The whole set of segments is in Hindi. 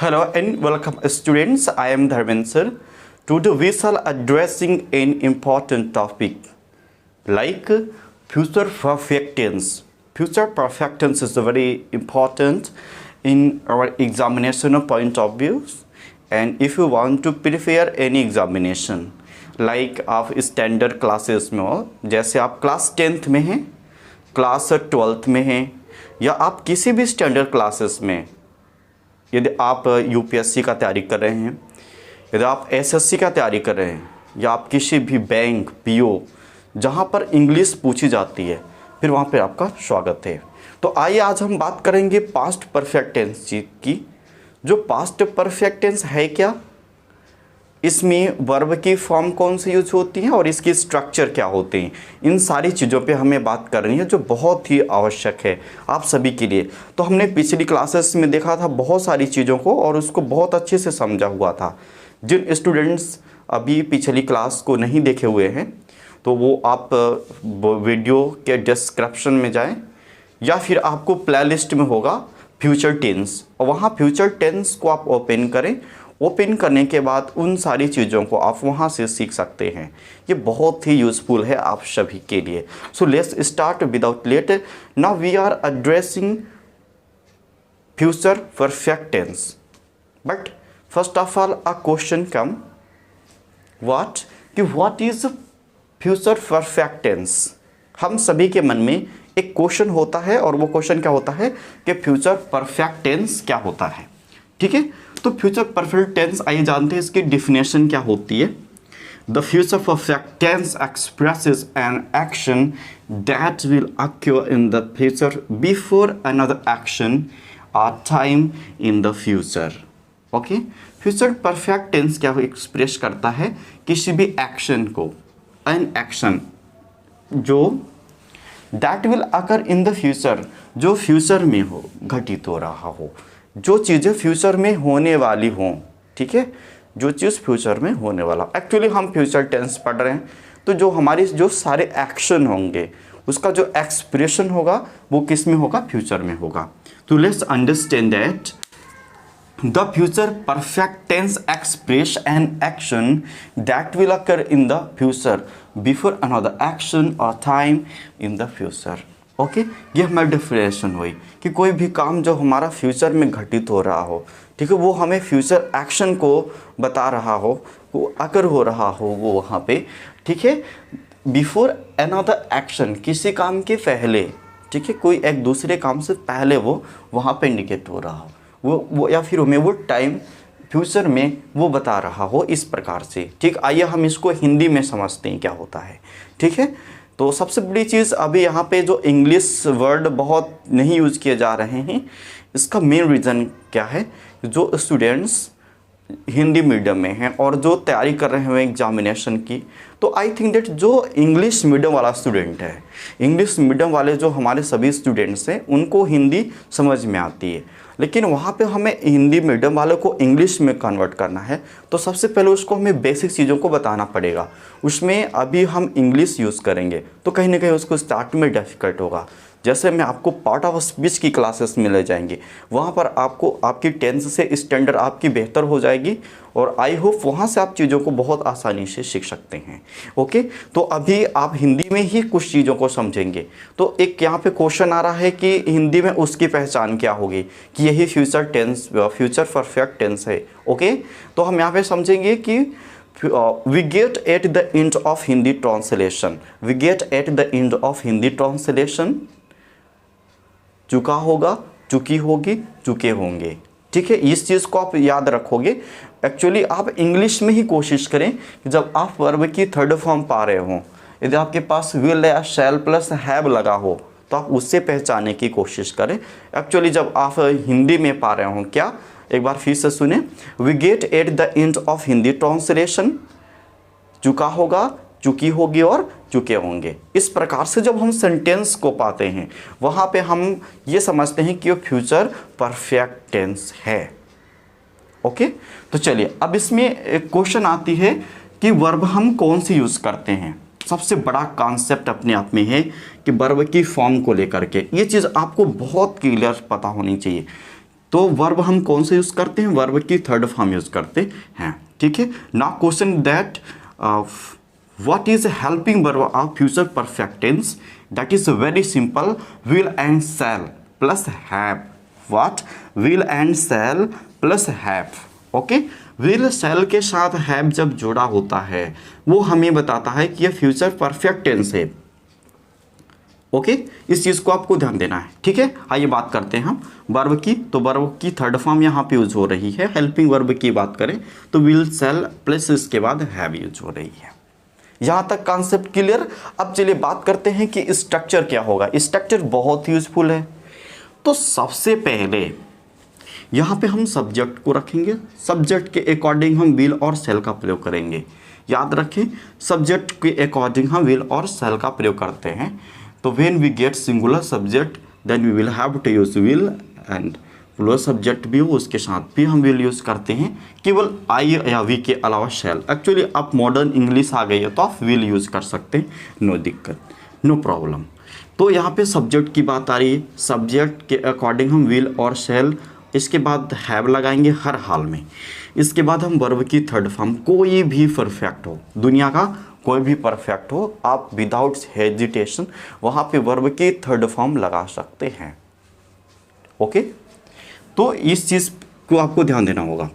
Hello and welcome students. I am Dharmen sir. Today we shall addressing an important topic like future perfect tense. Future perfect tense is very important in our examination point of view, and if you want to prepare any examination like आप स्टैंडर्ड क्लासेस में हो, जैसे आप क्लास 10th में हैं, क्लास 12th में हैं, या आप किसी भी स्टैंडर्ड क्लासेस में, यदि आप यूपीएससी का तैयारी कर रहे हैं, यदि आप एसएससी का तैयारी कर रहे हैं, या आप किसी भी बैंक पीओ जहां पर इंग्लिश पूछी जाती है, फिर वहां पे आपका स्वागत है। तो आइए आज हम बात करेंगे पास्ट परफेक्ट टेंस की। जो पास्ट परफेक्ट टेंस है क्या, इसमें वर्ब की फॉर्म कौन सी यूज होती है और इसकी स्ट्रक्चर क्या होते हैं, इन सारी चीज़ों पे हमें बात करनी है जो बहुत ही आवश्यक है आप सभी के लिए। तो हमने पिछली क्लासेस में देखा था बहुत सारी चीज़ों को और उसको बहुत अच्छे से समझा हुआ था। जिन स्टूडेंट्स अभी पिछली क्लास को नहीं देखे हुए हैं तो वो आप वीडियो के डिस्क्रिप्शन में जाएँ, या फिर आपको प्लेलिस्ट में होगा फ्यूचर टेंस, और वहाँ फ्यूचर टेंस को आप ओपन करें। ओपन करने के बाद उन सारी चीज़ों को आप वहाँ से सीख सकते हैं। ये बहुत ही यूज़फुल है आप सभी के लिए। So let's start without late. Now we are addressing future perfect tense, but first of all a question come what is future perfect tense. हम सभी के मन में एक क्वेश्चन होता है, और वो क्वेश्चन क्या होता है कि फ्यूचर परफेक्ट टेंस क्या होता है। ठीक है, तो फ्यूचर परफेक्ट टेंस आइए जानते हैं इसकी डिफिनेशन क्या होती है। The future perfect tense expresses an action that will occur in the future before another action or time in the future. Okay, future perfect tense क्या एक्सप्रेस करता है, किसी भी एक्शन को, एन एक्शन जो that will occur in the future, जो फ्यूचर में हो, घटित हो रहा हो, जो चीज़ें फ्यूचर में होने वाली हों। ठीक है, जो चीज़ फ्यूचर में होने वाला। एक्चुअली हम फ्यूचर टेंस पढ़ रहे हैं, तो जो हमारी जो सारे एक्शन होंगे उसका जो एक्सप्रेशन होगा वो किस में होगा, फ्यूचर में होगा। तो let's understand that the future perfect tense express an action that will occur in the future before another action or time in the future. Okay, ये हमारी डिफिनेशन हुई कि कोई भी काम जो हमारा फ्यूचर में घटित हो रहा हो, ठीक है, वो हमें फ्यूचर एक्शन को बता रहा हो, वो अगर हो रहा हो वो वहाँ पे, ठीक है, बिफोर अनदर एक्शन, किसी काम के पहले, ठीक है, कोई एक दूसरे काम से पहले वो वहाँ पे इंडिकेट हो रहा हो, वो या फिर हमें वो टाइम फ्यूचर में वो बता रहा हो, इस प्रकार से। ठीक, आइए हम इसको हिंदी में समझते हैं क्या होता है। ठीक है, तो सबसे बड़ी चीज़ अभी यहाँ पे जो इंग्लिश वर्ड बहुत नहीं यूज़ किए जा रहे हैं, इसका मेन रीज़न क्या है, जो स्टूडेंट्स हिंदी मीडियम में हैं और जो तैयारी कर रहे हैं एग्जामिनेशन की, तो आई थिंक दैट जो इंग्लिश मीडियम वाला स्टूडेंट है, इंग्लिश मीडियम वाले जो हमारे सभी स्टूडेंट्स हैं, उनको हिंदी समझ में आती है, लेकिन वहाँ पे हमें हिंदी मीडियम वालों को इंग्लिश में कन्वर्ट करना है, तो सबसे पहले उसको हमें बेसिक चीज़ों को बताना पड़ेगा। उसमें अभी हम इंग्लिश यूज़ करेंगे तो कहीं ना कहीं उसको स्टार्ट में डिफ़िकल्ट होगा। जैसे मैं आपको पार्ट ऑफ स्पीच की क्लासेस में ले जाएंगे, वहाँ पर आपको आपकी टेंस से स्टैंडर्ड आपकी बेहतर हो जाएगी, और आई होप वहाँ से आप चीज़ों को बहुत आसानी से सीख सकते हैं। ओके, तो अभी आप हिंदी में ही कुछ चीज़ों को समझेंगे। तो एक यहाँ पे क्वेश्चन आ रहा है कि हिंदी में उसकी पहचान क्या होगी, कि यही future tense, future perfect tense है। ओके, तो हम यहाँ पे समझेंगे कि we get at the end of Hindi translation, we get at the end of Hindi translation, चुका होगा, चुकी होगी, चुके होंगे। ठीक है, इस चीज़ को आप याद रखोगे। एक्चुअली आप इंग्लिश में ही कोशिश करें कि जब आप वर्ब की थर्ड फॉर्म पा रहे हो, यदि आपके पास विल या शैल प्लस हैव लगा हो, तो आप उससे पहचानने की कोशिश करें। एक्चुअली जब आप हिंदी में पा रहे हो, क्या, एक बार फिर से सुने, we get at the end of Hindi translation, चुका होगा, चुकी होगी और चुके होंगे। इस प्रकार से जब हम सेंटेंस को पाते हैं, वहाँ पे हम ये समझते हैं कि वो फ्यूचर परफेक्ट टेंस है। ओके, तो चलिए अब इसमें एक क्वेश्चन आती है कि वर्ब हम कौन सी यूज़ करते हैं। सबसे बड़ा कॉन्सेप्ट अपने आप में है कि वर्ब की फॉर्म को लेकर के ये चीज़ आपको बहुत क्लियर पता होनी चाहिए तो वर्ब हम कौन से यूज़ करते हैं, वर्ब की थर्ड फॉर्म यूज़ करते हैं, ठीक है। Now question that what is helping verb of future perfect tense, that is very simple, will and shall plus have. What, will and shall plus have, okay. Will shall के साथ हैव जब जुड़ा होता है वो हमें बताता है कि यह फ्यूचर परफेक्ट टेंस है, ओके। इस चीज़ को आपको ध्यान देना है, ठीक है। आइए बात करते हैं हम वर्ब की। तो वर्ब की थर्ड फॉर्म यहाँ पे यूज हो रही है। हेल्पिंग वर्ब की बात करें तो विल शैल प्लस इसके बाद हैव यूज हो रही है। यहाँ तक कॉन्सेप्ट क्लियर। अब चलिए बात करते हैं कि स्ट्रक्चर क्या होगा। स्ट्रक्चर बहुत यूजफुल है। तो सबसे पहले यहाँ पे हम सब्जेक्ट को रखेंगे, सब्जेक्ट के अकॉर्डिंग हम विल और शैल का प्रयोग करेंगे। याद रखें, सब्जेक्ट के अकॉर्डिंग हम विल और शैल का प्रयोग करते हैं। तो when we get singular subject then we will have to use will, and plural subject भी हो उसके साथ भी हम विल यूज़ करते हैं, केवल आई या वी के अलावा शैल। एक्चुअली आप मॉडर्न इंग्लिश आ गई है तो आप विल यूज़ कर सकते हैं, नो दिक्कत, नो प्रॉब्लम। तो यहाँ पे सब्जेक्ट की बात आ रही है, सब्जेक्ट के अकॉर्डिंग हम विल और शैल, इसके बाद हैव लगाएंगे हर हाल में। इसके बाद हम वर्ब की थर्ड फॉर्म, कोई भी परफेक्ट हो, दुनिया का कोई भी परफेक्ट हो, आप विदाउट हेजिटेशन वहाँ पे वर्ब की थर्ड फॉर्म लगा सकते हैं, ओके। तो इस चीज़ को आपको ध्यान देना होगा।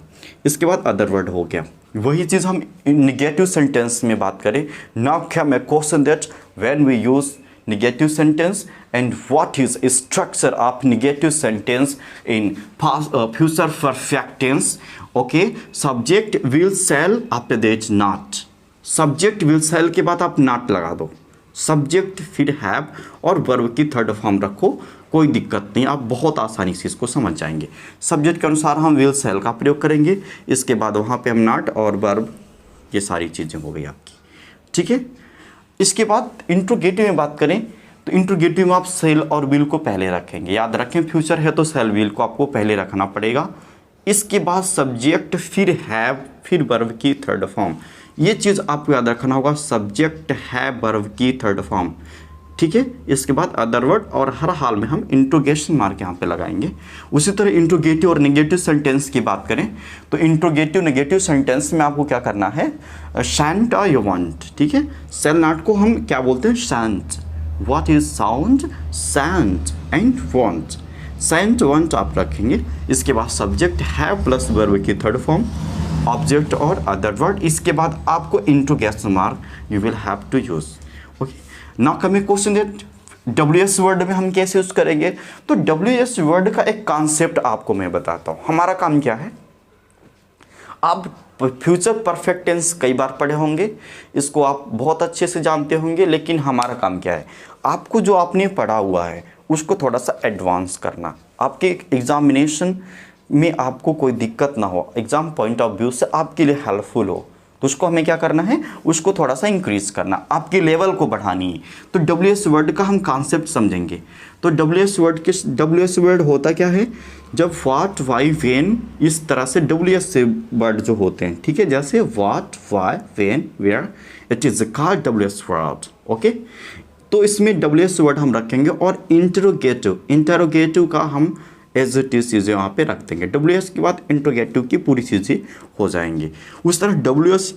इसके बाद अदर वर्ड हो गया। वही चीज़ हम निगेटिव सेंटेंस में बात करें। नाउ क्या मैं question that when we use negative sentence and what is structure of negative sentence in past future perfect tense, okay। subject will shall after that not, subject will shall के बाद आप not लगा दो, सब्जेक्ट फिर हैव और वर्ब की थर्ड फॉर्म रखो, कोई दिक्कत नहीं, आप बहुत आसानी से इसको समझ जाएंगे। सब्जेक्ट के अनुसार हम विल शैल का प्रयोग करेंगे, इसके बाद वहाँ पे हम नॉट और वर्ब, ये सारी चीज़ें हो गई आपकी, ठीक है। इसके बाद इंट्रोगेटिव में बात करें तो इंट्रोगेटिव में आप शैल और विल को पहले रखेंगे। याद रखें, फ्यूचर है तो शैल विल को आपको पहले रखना पड़ेगा। इसके बाद सब्जेक्ट फिर हैव फिर वर्ब की थर्ड फॉर्म, ये चीज़ आपको याद रखना होगा, सब्जेक्ट है वर्ब की थर्ड फॉर्म, ठीक है। इसके बाद अदर वर्ड और हर हाल में हम इंट्रोगेशन मार्क यहाँ पे लगाएंगे। उसी तरह इंट्रोगेटिव और नेगेटिव सेंटेंस की बात करें तो इंट्रोगेटिव नेगेटिव सेंटेंस में आपको क्या करना है, शैंट और यू वांट, ठीक है। शैल नॉट को हम क्या बोलते हैं, shan't. What is sound, shan't and won't, shan't won't आप रखेंगे। इसके बाद सब्जेक्ट है प्लस वर्ब की थर्ड फॉर्म, ऑब्जेक्ट और अदर वर्ड। इसके बाद आपको interrogation mark you will have to use, okay. Now coming question that WS word में हम कैसे यूज करेंगे। तो WS वर्ड का एक कॉन्सेप्ट आपको मैं बताता हूँ। हमारा काम क्या है, आप फ्यूचर परफेक्ट टेंस कई बार पढ़े होंगे, इसको आप बहुत अच्छे से जानते होंगे, लेकिन हमारा काम क्या है, आपको जो आपने पढ़ा हुआ है उसको थोड़ा सा एडवांस करना, आपके एग्जामिनेशन में आपको कोई दिक्कत ना हो, एग्जाम पॉइंट ऑफ व्यू से आपके लिए हेल्पफुल हो, तो उसको हमें क्या करना है, उसको थोड़ा सा इंक्रीज करना, आपकी लेवल को बढ़ानी है। तो WS वर्ड का हम कॉन्सेप्ट समझेंगे। तो WS वर्ड होता क्या है, जब व्हाट वाई वेन इस तरह से WS से वर्ड जो होते हैं, ठीक है, जैसे what why when where, it is called WS word, okay. तो इसमें WS वर्ड हम रखेंगे और इंटरोगेटिव का हम एज इट इज चीज़ें वहाँ पे रख देंगे। WS के बाद इंट्रोगेटिव की पूरी चीज़ें हो जाएंगी। उस तरह WS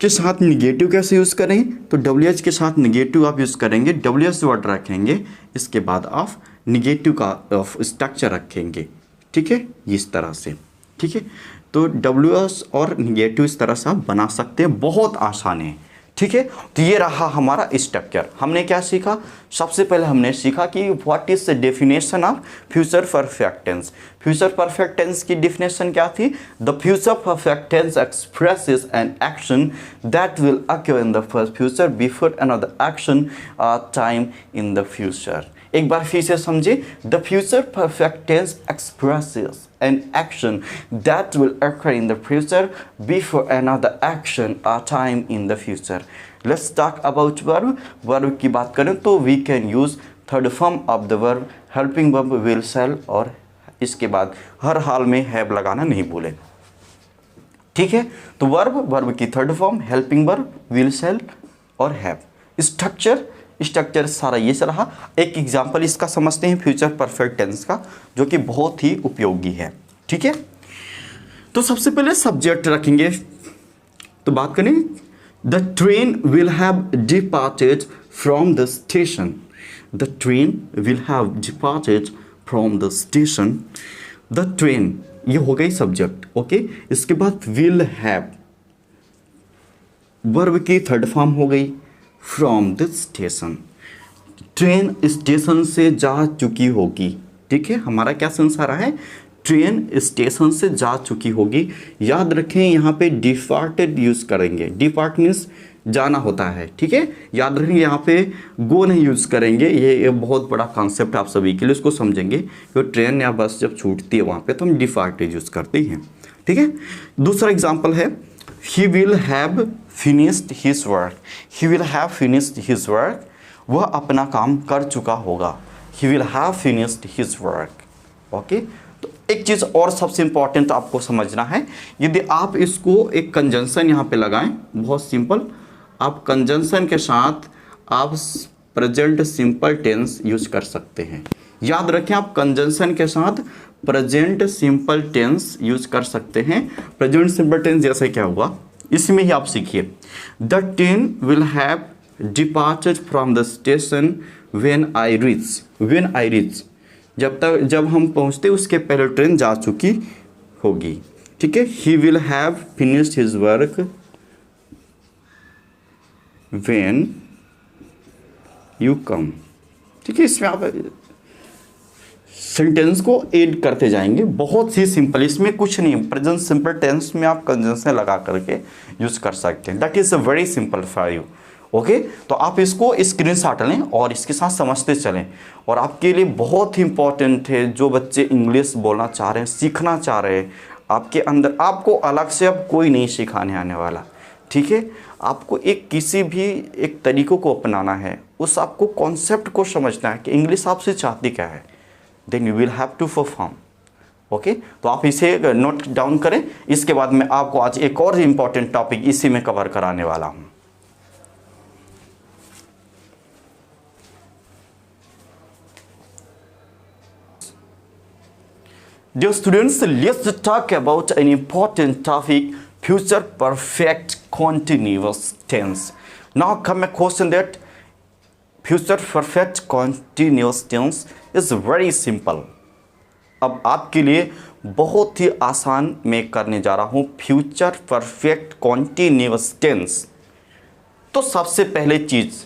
के साथ निगेटिव कैसे यूज़ करें, तो WH के साथ निगेटिव आप यूज़ करेंगे, WS वर्ड रखेंगे, इसके बाद आप निगेटिव का स्ट्रक्चर रखेंगे, ठीक है, इस तरह से, ठीक है। तो WS और निगेटिव इस तरह से आप बना सकते हैं, बहुत आसान है, ठीक है। तो ये रहा हमारा स्ट्रक्चर। हमने क्या सीखा, सबसे पहले हमने सीखा कि what is the definition of future perfect tense. Future perfect tense की डेफिनेशन क्या थी, the future perfect tense expresses an action that will occur in the future before another action time in the future. एक बार फिर से समझे, the future perfect tense expresses an action that will occur in the future before another action or time in the future. Let's talk about verb. Verb की बात करें तो we can use third form of the verb, helping verb, will, shall, और इसके बाद हर हाल में have लगाना नहीं भूलें, ठीक है। तो वर्ब की third form, helping verb, will, shall और have। स्ट्रक्चर स्ट्रक्चर सारा ये से रहा। एक एग्जांपल इसका समझते हैं फ्यूचर परफेक्ट टेंस का, जो कि बहुत ही उपयोगी है। ठीक है, तो सबसे पहले सब्जेक्ट रखेंगे। तो बात करें, the train will have departed from the station. The train will have departed from the station. The train, ये हो गई सब्जेक्ट। ओके, इसके बाद विल हैव, वर्ब की थर्ड फॉर्म हो गई, from the station. Train station से जा चुकी होगी। ठीक है, हमारा क्या सेंस आ रहा है, ट्रेन स्टेशन से जा चुकी होगी। याद रखें यहाँ पे डिपार्टेड यूज करेंगे। डिपार्ट मीन्स जाना होता है। ठीक है, याद रखेंगे यहाँ पे गो नहीं यूज करेंगे। ये बहुत बड़ा कॉन्सेप्ट आप सभी के लिए, इसको समझेंगे कि ट्रेन या बस जब छूटती है वहाँ पे तो हम डिपार्टेड यूज करते हैं। ठीक है, दूसरा एग्जाम्पल है, he will have finished his work। he will have finished his work, वह अपना काम कर चुका होगा। he will have finished his work। Okay, तो एक चीज़ और सबसे इंपॉर्टेंट आपको समझना है, यदि आप इसको एक कंजंक्शन यहाँ पे लगाएं, बहुत सिंपल, आप कंजंक्शन के साथ आप प्रेजेंट सिंपल टेंस यूज कर सकते हैं। याद रखें, आप कंजंक्शन के साथ प्रेजेंट सिंपल टेंस यूज कर सकते हैं। प्रेजेंट सिंपल टेंस जैसे क्या हुआ, इसमें ही आप सीखिए, the train will have departed from the station when I reach. When I reach, जब हम पहुंचते उसके पहले ट्रेन जा चुकी होगी। ठीक है, he will have finished his work when you come. ठीक है, इसमें आप सेंटेंस को ऐड करते जाएंगे, बहुत ही सिंपल, इसमें कुछ नहीं। प्रेजेंट सिंपल टेंस में आप कंजंक्शन लगा करके यूज कर सकते हैं। That is a very simple for you. Okay, तो आप इसको स्क्रीनशॉट लें और इसके साथ समझते चलें। और आपके लिए बहुत ही इंपॉर्टेंट है, जो बच्चे इंग्लिश बोलना चाह रहे हैं, सीखना चाह रहे हैं, आपके अंदर, आपको अलग से अब कोई नहीं सिखाने आने वाला। ठीक है, आपको एक किसी भी एक तरीकों को अपनाना है, उस आपको कॉन्सेप्ट को समझना है कि इंग्लिश आपसे चाहती क्या है, then you will have to perform. Okay, तो आप इसे नोट डाउन करें। इसके बाद मैं आपको आज एक और इम्पॉर्टेंट टॉपिक इसी में कवर कराने वाला हूं। Dear students, let's talk about an important topic, future perfect continuous tense. Now come a question that future perfect continuous tense is very simple. अब आपके लिए बहुत ही आसान मैं करने जा रहा हूँ फ्यूचर परफेक्ट कॉन्टिन्यूअस टेंस। तो सबसे पहले चीज़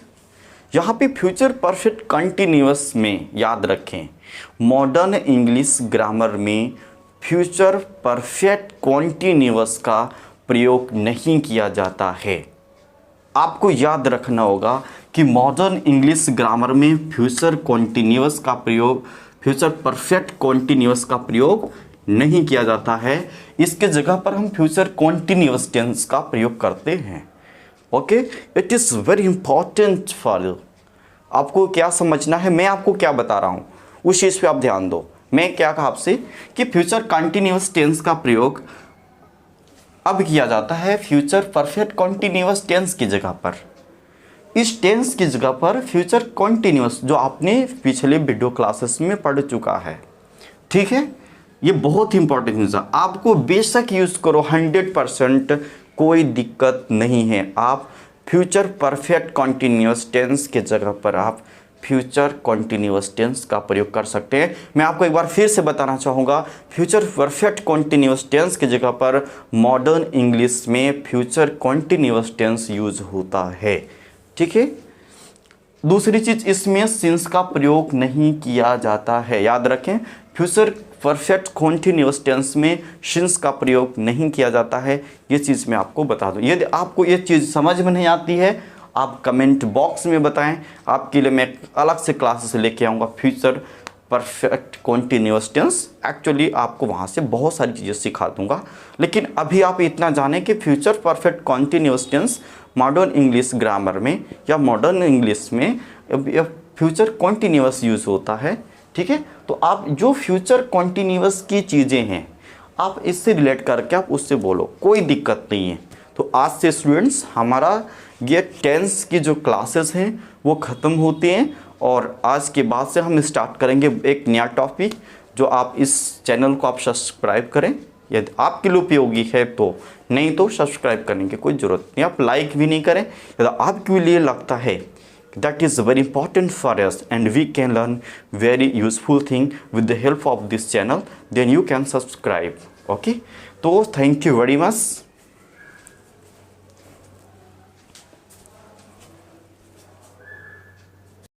यहाँ पे फ्यूचर परफेक्ट कंटिन्यूअस में याद रखें, मॉडर्न इंग्लिश ग्रामर में फ्यूचर परफेक्ट कंटिन्यूअस का प्रयोग नहीं किया जाता है। आपको याद रखना होगा कि मॉडर्न इंग्लिश ग्रामर में फ्यूचर कंटिन्यूअस का प्रयोग, फ्यूचर परफेक्ट कंटिन्यूअस का प्रयोग नहीं किया जाता है। इसके जगह पर हम फ्यूचर कंटिन्यूअस टेंस का प्रयोग करते हैं। Okay, it is very important for you. आपको क्या समझना है, मैं आपको क्या बता रहा हूँ उस चीज़ पे आप ध्यान दो। मैं क्या कहा आपसे कि फ्यूचर कंटिन्यूअस टेंस का प्रयोग अब किया जाता है फ्यूचर परफेक्ट कंटिन्यूअस टेंस की जगह पर। इस टेंस की जगह पर फ्यूचर कंटिन्यूअस, जो आपने पिछले वीडियो क्लासेस में पढ़ चुका है। ठीक है, ये बहुत ही इंपॉर्टेंट न्यूज़ है। आपको बेशक यूज़ करो 100%, कोई दिक्कत नहीं है। आप फ्यूचर परफेक्ट कॉन्टिन्यूअस टेंस के जगह पर आप फ्यूचर कॉन्टिन्यूअस टेंस का प्रयोग कर सकते हैं। मैं आपको एक बार फिर से बताना चाहूँगा, फ्यूचर परफेक्ट कॉन्टिन्यूअस टेंस की जगह पर मॉडर्न इंग्लिश में फ्यूचर कॉन्टिन्यूअस टेंस यूज होता है। ठीक है, दूसरी चीज़, इसमें सिंस का प्रयोग नहीं किया जाता है। याद रखें, फ्यूचर परफेक्ट कॉन्टिन्यूअस टेंस में सिंस का प्रयोग नहीं किया जाता है। ये चीज़ मैं आपको बता दूं। यदि आपको ये चीज़ समझ में नहीं आती है, आप कमेंट बॉक्स में बताएं, आपके लिए मैं अलग से क्लासेस लेके आऊँगा future perfect continuous tense. Actually आपको वहाँ से बहुत सारी चीज़ें सिखा दूँगा, लेकिन अभी आप इतना जानें कि future perfect continuous tense modern English grammar में या मॉडर्न इंग्लिश में फ्यूचर कॉन्टिन्यूअस यूज़ होता है। ठीक है, तो आप जो फ्यूचर कॉन्टिन्यूअस की चीज़ें हैं, आप इससे रिलेट करके आप उससे बोलो, कोई दिक्कत नहीं है। तो आज से स्टूडेंट्स, हमारा ये टेंस की जो क्लासेस हैं वो ख़त्म होते हैं और आज के बाद से हम स्टार्ट करेंगे एक नया टॉपिक, जो आप इस चैनल को आप सब्सक्राइब करें यदि आपके लिए उपयोगी है तो, नहीं तो सब्सक्राइब करने की कोई ज़रूरत नहीं, आप लाइक भी नहीं करें। यदि आपके लिए लगता है that is very important for us and we can learn very useful thing with the help of this channel, then you can subscribe. Okay, so thank you very much.